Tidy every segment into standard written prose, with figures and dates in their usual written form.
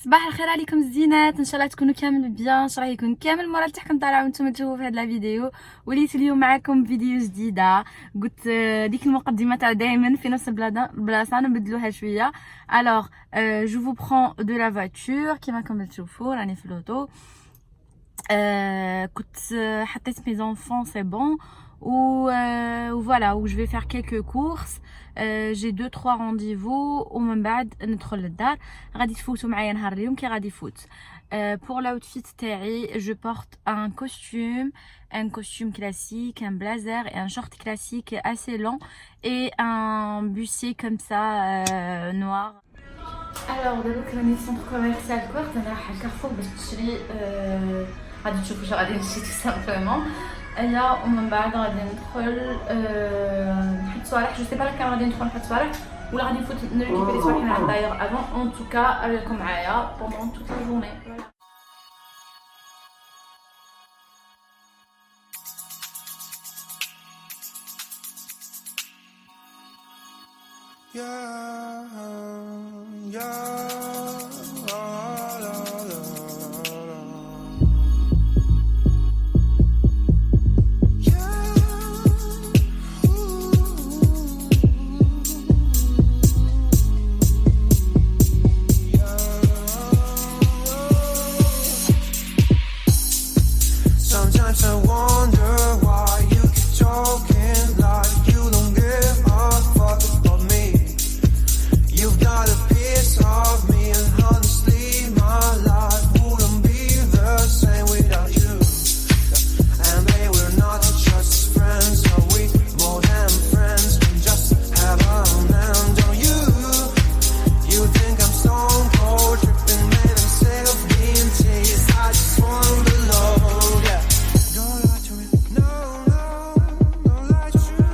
صباح الخير عليكم الزينات، ان شاء الله تكونوا كامل بيان، ان شاء الله يكون كامل المورال تاعكم طالع وانتم تشوفوا في هذا الفيديو. وليت اليوم معكم فيديو جديده. قلت ديك المقدمه تاع دائما في نفس البلاصه نبدلوها شويه. الوغ جو فو برون دو لا فواتور كيما راكم تشوفوا راني في لوطو. كنت حطيت مي زونفون سي بون ou voilà où je vais faire quelques courses. J'ai 2-3 rendez-vous ومن بعد ندخل للدار. غادي تفوتوا معايا نهار اليوم كي غادي يفوت. Pour l'outfit تاعي je porte un costume classique, un blazer et un short classique assez long et un bustier comme ça noir. Alors دابا راني في سونتر كوميرسيال كورت، انا رايحه لكارفور باش نشري. غادي تشوفوا واش غادي نشري تو سامبلومون. ايا ومن بعد غادي ندخل نحط صوالح. جو سي با كان غادي ندخل نحط صوالح ولا غادي نفوت نريكوبيري صوالحنا داير افون. اون توكا راكم معايا بوندون توت لا جورني. Sometimes I wonder why you keep talking like you don't give a fuck about me. You've got a piece of me, and honestly, my life wouldn't be the same without you. And babe, we're not just friends, are we more than friends? We just have a hand on you. You think I'm stone cold, tripping, man, I'm sick of being teased. I just want to love, yeah. Don't lie to me, no, no, don't lie to me,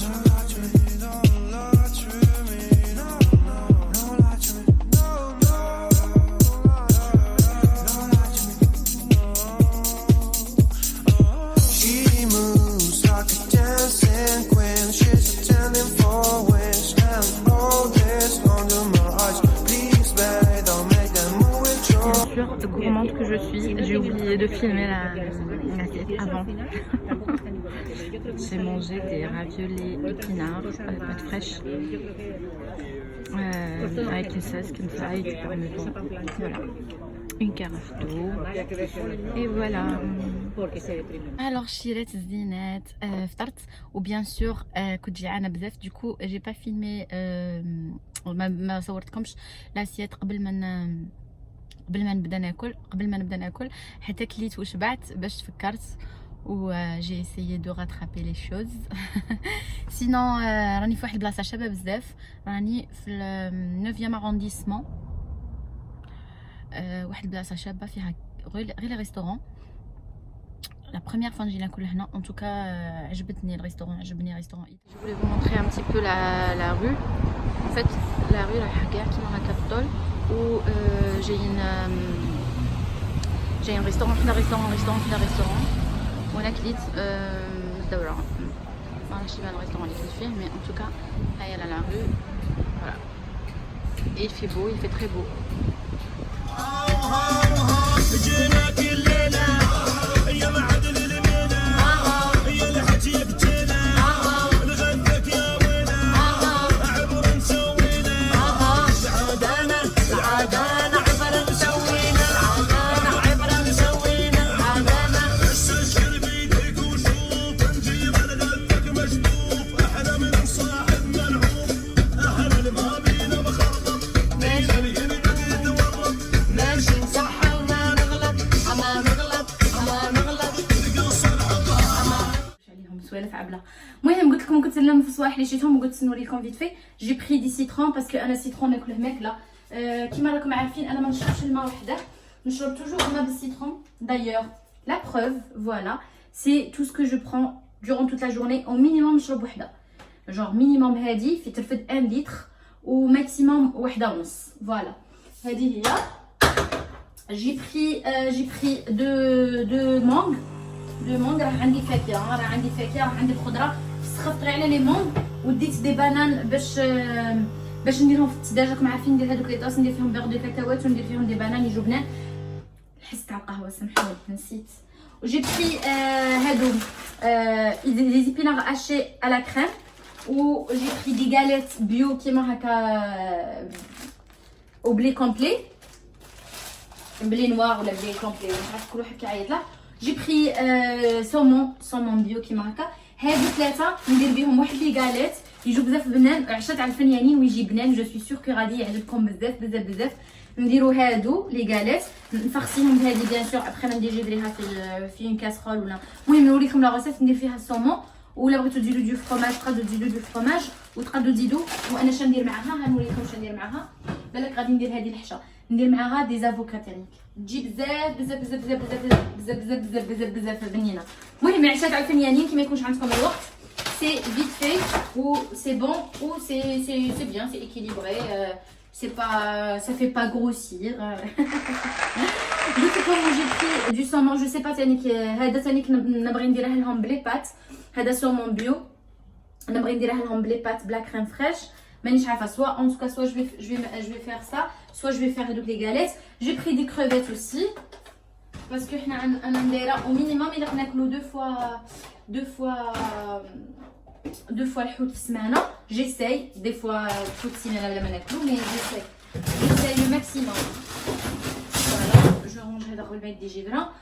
don't lie to me, don't lie to me, no, no, don't lie to me, no, no, don't lie to me, no. She moves like a dancing queen, she's attending for wings, and all this under my eyes. Please, babe, don't make them move with your. Bien sûr, gourmande que je suis, j'ai oublié de filmer l'assiette avant. J'ai mangé des raviolis épinards, pâte fraîche, avec une sauce comme ça et du parmesan. Voilà, une carafe d'eau et voilà. Alors شريت الزينات، فطرت وبيان سور كنت جيعانه بزاف. دوكو جي با فيلمي، ما صورتكمش لاسيات قبل ما نبدا ناكل حتى كليت وشبعت باش تفكرت وجي essayé de rattraper les choses. sinon راني في واحد البلاصه شابه بزاف، راني في 9e arrondissement. واحد البلاصه شابه فيها غير لي ريستورون. La première fois que j'ai ناكل هنا en tout cas عجبني الريستورون. Je voulais vous montrer un petit peu la rue. En fait la rue رايحه كاع كيما هكا في الطول. و j'ai un restaurant حدا ريستورون وانا كليت الدوره. ما عرفتش يبان الريستورون اللي كليت فيه مي en tout cas هيا لا rue. Voilà et il fait beau, il fait très beau. المهم قلت لكم كنت نلم في الصباح اللي شريتهم وقلت نوريكم فيت في. جي بري دي سيترون باسكو انا سيترون ناكله ماكله. كيما راكم عارفين انا ما نشربش الماء وحده، نشرب توجور الماء بالسيترون. دايوغ لا بروف فوالا سي تو سكو جو برون durant toute la journée. au minimum نشرب وحده، genre minimum هادي في ترفد 1 لتر وماكسيموم وحده ونص. فوالا هذه هي. جي بري دو مونغ. راه عندي فاكهه، راه عندي الخضره. سخفت غير على لي مونغ وديت دي بانان باش نديرهم في الثلاجه. راكم عارفين ندير هذوك لي طاس ندير فيهم بيغ دو كاكاوات وندير فيهم دي بانان يجوا بنان. الحس تاع القهوه سامحوني نسيت. وجي بري هادو لي زيبينار هاشي على كريم. وجي بري دي غاليت بيو كيما هكا او بلي كومبلي بلي نوار ولا بلي كومبلي مش عارف كل واحد كيعيط له. جي بري سومون بيو كيما هكا. هادو ثلاثه ندير بهم واحد لي غاليت يجوا بزاف بنان. عشات على الفنيانين ويجي بنان. جو سوي سور كو غادي يعجبكم بزاف بزاف بزاف. نديرو هادو لي غاليت نفرسيهم بهادي بيان سور. ابخي ندير جيبريها في اون كاسرول ولا المهم نوريكم لا ريسيت. ندير فيها السومون ولا بغيتو ديروا دو فرomاج تقدروا ديروا دو فرomاج وتقدروا تزيدوا. وانا اش ندير معاها غنوريكم اش ندير معاها. بالك غادي ندير هذه الحشا ندير معاها دي زافوكا تانيك تجي بزاف بزاف بزاف بزاف بزاف بزاف بزاف بزاف بزاف بزاف بنينه. المهم عشات على الفنيانين كي ما يكونش عندكم الوقت سي فيت في و سي بون و سي بيان سي équilibré. C'est pas, ça fait pas grossir. Du coup, j'ai pris du saumon, je sais pas تانيك هذا تانيك نبغي نديره لهم بلي بات. هذا سومون بيو نبغي نديره لهم بلي بات بلا كريم فريش. مانيش عارفه سوا en tout cas soit je vais faire ça soit je vais faire هذوك لي غاليت. J'ai pris des crevettes aussi parce que حنا انا نديره au minimum الا ناكلو deux fois الحوت في السمانه. جيساي دي فوا الحوت السمانه بلا ما ناكلو مي جيساي لو ماكسيموم. فوالا جو رونج هذا قبل ما يدي جبره.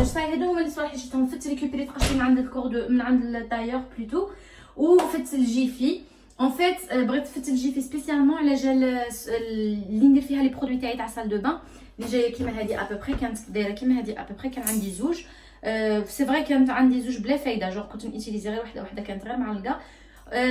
صاي هادو هما اللي صراحه شفتهم فت ريكوبيري تقشري من عند الكوردو من عند الطايور بلوتو وفت الجيفي. ان فيت بغيت فت الجيفي سبيسيالمون على جال اللي ندير فيها لي برودوي تاعي تاع سال دو بان اللي جايه كيما هادي ابوبري. كانت دايره كيما هادي ابوبري. كان عندي زوج سي فري كانت عندي زوج بلا فايده. جور كنت نيتيليزي غير وحده كانت غير معلقه.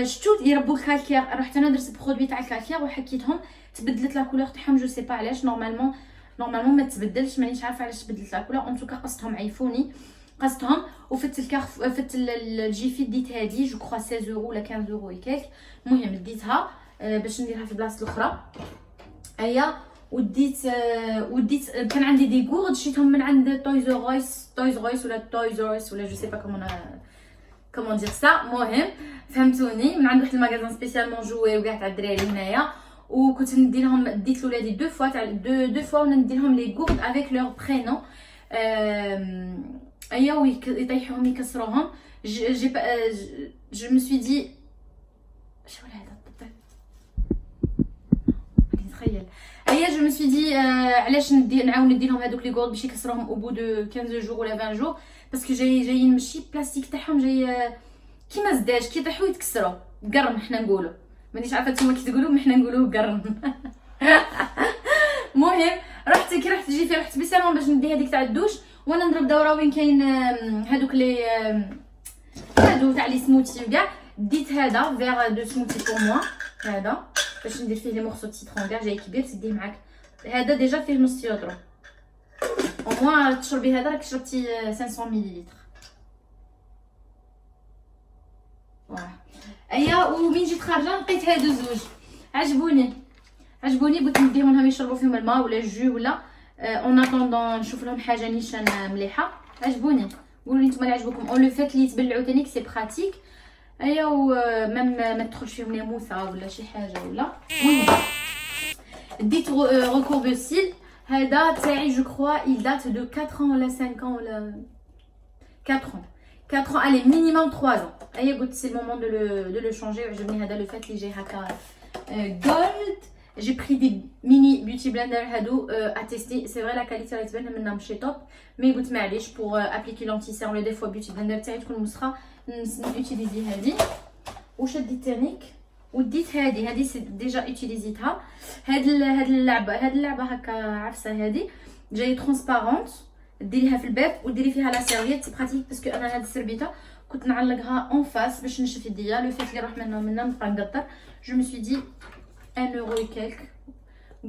شفتو يربوا الكالكير. رحت انا درت برودوي تاع الكالكير وحكيتهم تبدلت لا كولور تاعهم. جو سي با علاش نورمالمون ما تبدلش مانيش عارفه علاش تبدلت لا كولور. ان توكا قصتهم عيفوني قصتهم وفت فت الجيفي ديت هادي جو كخوا 16 يورو ولا 15 يورو وكيك. المهم ديتها باش نديرها في البلاصه الاخرى. ايا وديت كان عندي دي غورد شريتهم من عند تويز رويس ولا جو سي با كومون دير سا. المهم فهمتوني من عند واحد المغازان سبيسيالمون جوي وكاع تاع الدراري هنايا. وكنت ندير لهم ديت لولادي دو فوا وندير لهم لي غورد افيك لور برينون. ايا ويطيحوهم يكسروهم. جو مي سوي دي شو هذا نتخيل. ايا جو مي سوي دي علاش نعاود ندير لهم هذوك لي غورد باش يكسروهم او بو دو 15 جور ولا 20 جور باسكو جايين ماشي بلاستيك تاعهم جاي كيما زداج كي يطيحوا يتكسروا قرم. حنا نقولوا مانيش عارفه نتوما كي تقولوا مي حنا نقولوا قرم. المهم رحت جي رحت سبيسيالمون باش ندي هذيك تاع الدوش وانا نضرب دوره وين كاين هذوك لي هادو تاع لي سموتي وكاع. ديت هذا فيغ دو سموتي بور موا هذا باش ندير فيه لي مورسو سيترون كاع جاي كبير تديه معاك. هذا ديجا فيه نص يورو او موا تشربي هذا راك شربتي 500 مليلتر. واه ايا ومين جيت خارجه لقيت هادو زوج عجبوني قلت نديهم لهم يشربوا فيهم الماء ولا الجو ولا اون اتوندون نشوف لهم حاجه نيشان مليحه. عجبوني قولوا لي نتوما اللي عجبكم. اون لو فات لي يتبلعوا تانيك سي براتيك. ايا ومام ما تدخلش فيهم لي موثه ولا شي حاجه ولا. المهم ديت ريكوربوسيل هذا تاعي جو كخوا il date de 4 ans ولا 5 ans ولا 4 ans allez minimum 3 ans. ايا قلت سي المومون دو لو شونجي. وعجبني هذا لو فات اللي جاي هكا جولد. J'ai pris des mini beauty blender هادو à tester. C'est vrai la qualité راهي تبان منها ماشي توب مي قلت معليش pour appliquer l'anti-cerne ولا دي فوا beauty blender تاعي تكون مسخه نوتيليزي هادي. وشديت تانيك وديت هادي سي ديجا اوتيليزيتها. هاد اللعبه هكا عفسه هادي جاي ترونسبارونت ديريها في الباب وديري فيها لا سيرفيت سي براتيك باسكو انا هاد السربيته كنت نعلقها اون فاس باش نشف يديا. لو فات لي راح منها نبقى نقطر. جو مي سوي دي 1 euro et quelques.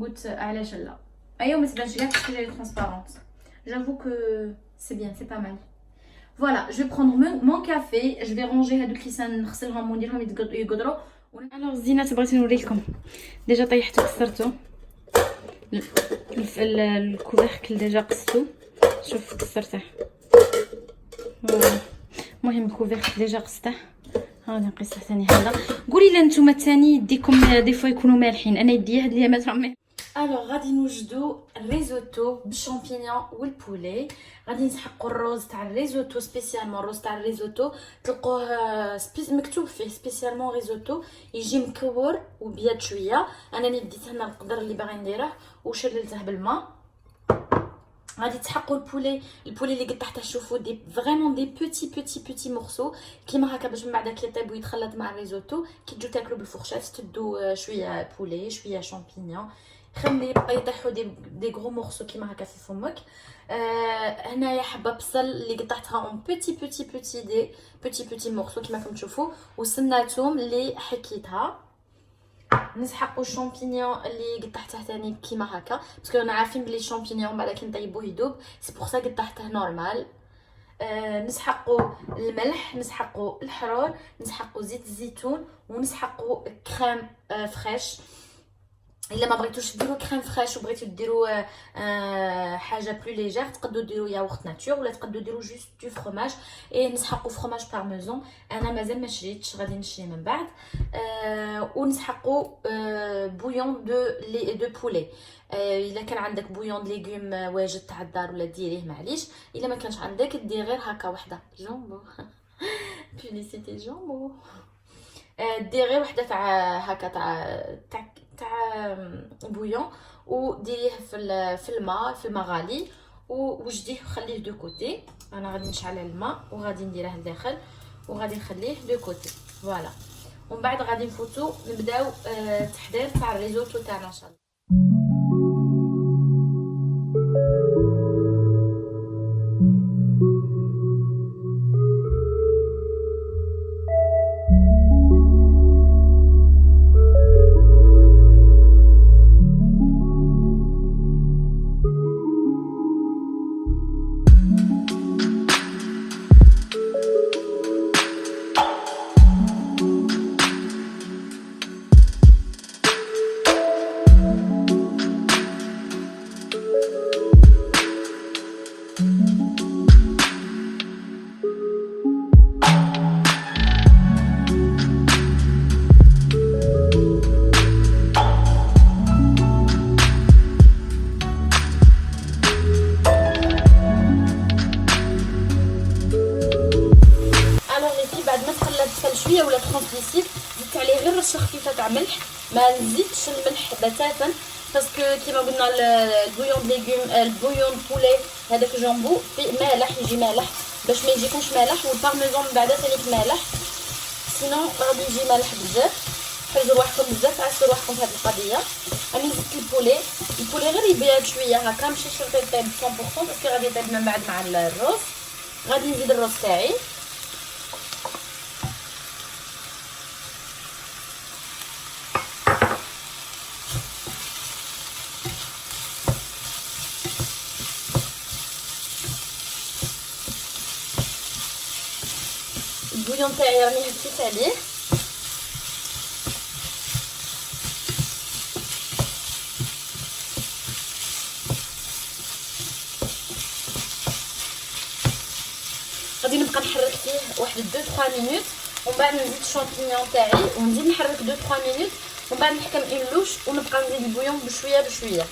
قلت علاش لا. ايوا ما تبانش كاع باسكو جاي ترونسبارونت. جافو كو سي بيان سي با مال. فوالا جو vais prendre mon café. je vais ranger هادو الكيسان نغسلهم ونديرهم يقدروا. الوغ الزينات بغيت نوريكم ديجا طيحتو كسرتو الكوفركل ديجا قصتو. شوف كسرته. المهم الكوفركل ديجا قصته غادي نقيس ثاني هذا. قولي لنا نتوما ثاني يديكم دي فوا يكونوا مالحين، انا يدي هاد الايامات راهم. الوغ غادي نوجدوا الريزوتو بالشامبينيون والبولي. غادي نسحقوا الروز تاع الريزوتو، سبيسيالمون الروز تاع الريزوتو تلقوه مكتوب فيه سبيسيالمون ريزوتو، يجي مكور وبيض شويه. انا بديت هنا القدر اللي باغي نديره وشللته بالماء. غادي تحقوا البولي اللي قد تحت تشوفوا دي فريمون دي بوتي مورسو كيما هكا، باش من بعد كي يطيب ويتخلط مع الريزوتو كي تجو تاكلوا بالفرشات تدوا شويه بولي شويه شامبينيون، خلي يطيحوا دي غرو مورسو كيما هكا في فمك. هنايا حبه بصل اللي قطعتها اون بوتي مورسو كيما راكم تشوفوا، وسنه توم اللي حكيتها. نسحقوا الشامبينيون اللي قطعته ثاني كيما هكا، باسكو انا عارفين بلي الشامبينيون بعد كي نطيبوه يذوب، سي بور سا قطعته نورمال. نسحقوا الملح، نسحقوا الحرور، نسحقوا زيت الزيتون، ونسحقوا كريم فريش. الا ما بغيتوش ديروا كريم فريش وبغيتو ديروا حاجه بلو ليجير، تقدروا ديروا ياغورت ناتور ولا تقدروا ديروا جوست دو فرomage. نسحقوا فرomage بارميزون، انا مازال ما شريتش، غادي نشري من بعد. ونسحقوا بويون دو بولي. الا كان عندك بويون د ليغوم واجد تاع الدار ولا ديريه معليش، الا ما كانش عندك دير غير هكا وحده جامبو بوليسيتي جامبو، دير غير وحده تاع هكا تاع بويون، وديريه في الماء غالي، ووجديه وخليه دو كوتي. انا غادي نشعل الماء وغادي نديره لداخل وغادي نخليه دو كوتي فوالا. ومن بعد غادي نفوتو نبداو التحضير تاع الريزوتو تاعنا ان شاء الله. شويه ولا ترانسليسيت، زدت عليه غير رشه خفيفه تاع ملح، ما نزيدش الملح بتاتا باسكو كيما قلنا البويون ليغوم البويون بولي هذاك جامبو مالح، يجي مالح باش ما يجيكمش مالح، والبارميزون من بعد ثاني مالح، سينو غادي يجي مالح بزاف. حيدوا روحكم بزاف، عسلوا روحكم في هذه القضيه. راني زدت البولي غير يبيض شويه هكا، ماشي شرط يطيب 100% باسكو غادي يطيب من بعد مع الروز. غادي نزيد الروز تاعي، البويون تاعي راني هزيت عليه. غادي نبقى نحرك فيه واحد 2-3 مينوت، ومن بعد نزيد الشامبينيون تاعي ونزيد نحرك 2-3 مينوت، ومن بعد نحكم لوش ونبقى نزيد البويون بشويه بشويه.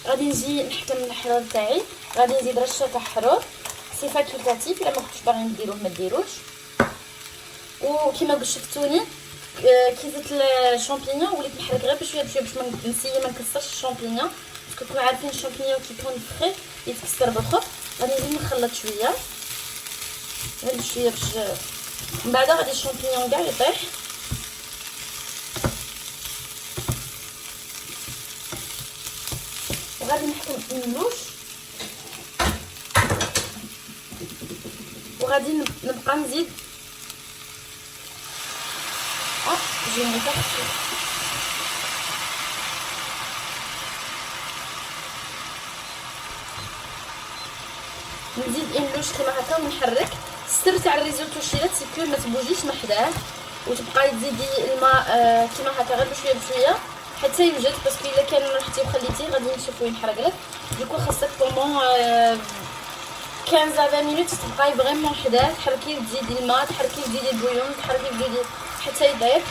غادي نجي نحكم الحرور تاعي، غادي نزيد رشه تاع حرور، سي فاكولتاتيف، الا ما كنتوش باغيين ديروه ما ديروش. وكيما قلت شفتوني كي زدت الشامبينيون وليت نحرك غير بشويه بشويه باش ما نكسرش الشامبينيون، باسكو كنا عارفين الشامبينيون كي يكون فري يتكسر بخف. غادي نزيد نخلط شويه غير بشويه باش من بعد غادي الشامبينيون كاع يطيح. وغادي نحكم النوش وغادي نبقى نزيد جيني تحت نزيد نلوش كيما هكا ونحرك. السر تاع الريزوتو شيرات سكو ما تبوجيش من حداه وتبقاي تزيدي الماء كيما هكا غير بشويه بشويه حتى يوجد، باسكو الا كان رحتي وخليتيه غادي نشوفو ينحرق لك. دوكو خاصك طومون 15 20 مينوت تبقاي فريمون حداه، تحركي وتزيدي الماء، تحركي وتزيدي البويون، تحركي وتزيدي حتى يطيب.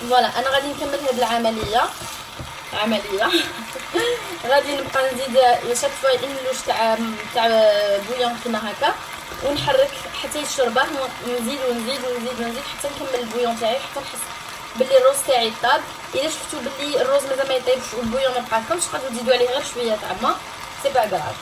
فوالا انا غادي نكمل هاد العمليه غادي نبقى نزيد شاك فوا نلوش تاع بويون كيما هكا ونحرك حتى يشربه، نزيد ونزيد ونزيد ونزيد حتى نكمل البويون تاعي، حتى نحس باللي الروز تاعي طاب. الا شفتوا باللي الروز مازال ما يطيبش والبويون ما بقاكمش تقدروا تزيدوا عليه غير شويه تاع الماء، سي با كراف.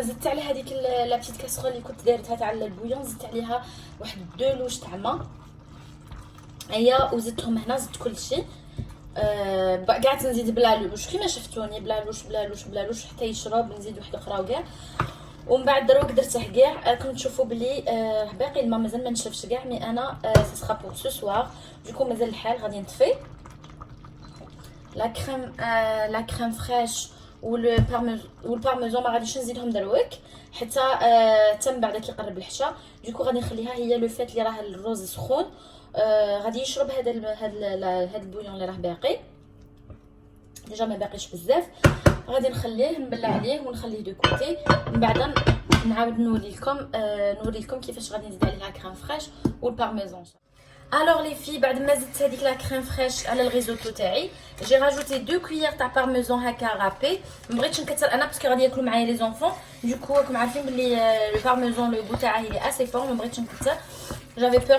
زدت على هذيك لا بيتيت كاسرول اللي كنت دايرتها تاع البويون، زدت عليها واحد 2 لوش تاع الماء هيا وزدتهم هنا، زدت كلشي قعدت نزيد بلا لوش كيما شفتوني، بلا لوش حتى يشرب، نزيد واحده اخرى وكاع. ومن بعد دروك درته كاع كنت تشوفوا بلي باقي الماء مازال ما نشفش كاع، مي انا سا سرا بور سو سوار دوكو مازال الحال غادي نطفي لا كريم فريش والبارميزون ما غاديش نزيدهم دروك حتى تم بعدا كيقرب الحشا. دوكو غادي نخليها هي لو فات اللي راه الروز سخون غادي يشرب هذا البويون اللي راه باقي ديجا ما باقيش بزاف. غادي نخليه نبلع عليه ونخليه دو كوتي، من بعد نعاود نوري لكم كيفاش غادي نزيد عليها كريم فريش والبارميزون. الوغ لي في بعد ما زدت هذيك لا كريم فريش على الريزوتو تاعي جي راجوتي 2 كويير تاع بارميزون هكا رابي. مبغيتش نكثر انا باسكو غادي ياكلوا معايا لي زونفون، دوكو راكم عارفين بلي لو بارميزون لو غو تاعه هي اسي فور، مبغيتش نكثر، جافي بور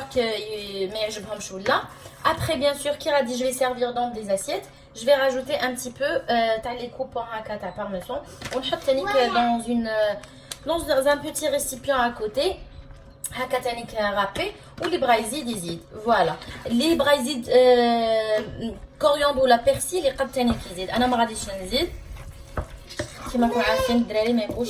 ما يعجبهمش ولا. Après bien sûr qui radis je vais servir dans des assiettes, je vais rajouter un petit peu تاع لي كوبون هكا تاع بارميزون ونحط ثاني dans un petit récipient à côté هكا تاني رابي. واللي بغا يزيد فوالا، اللي بغا يزيد كورياندر ولا بيرسيل يقد تاني كيزيد. انا ما غاديش نزيد كيما راكم عارفين الدراري ما يبغوش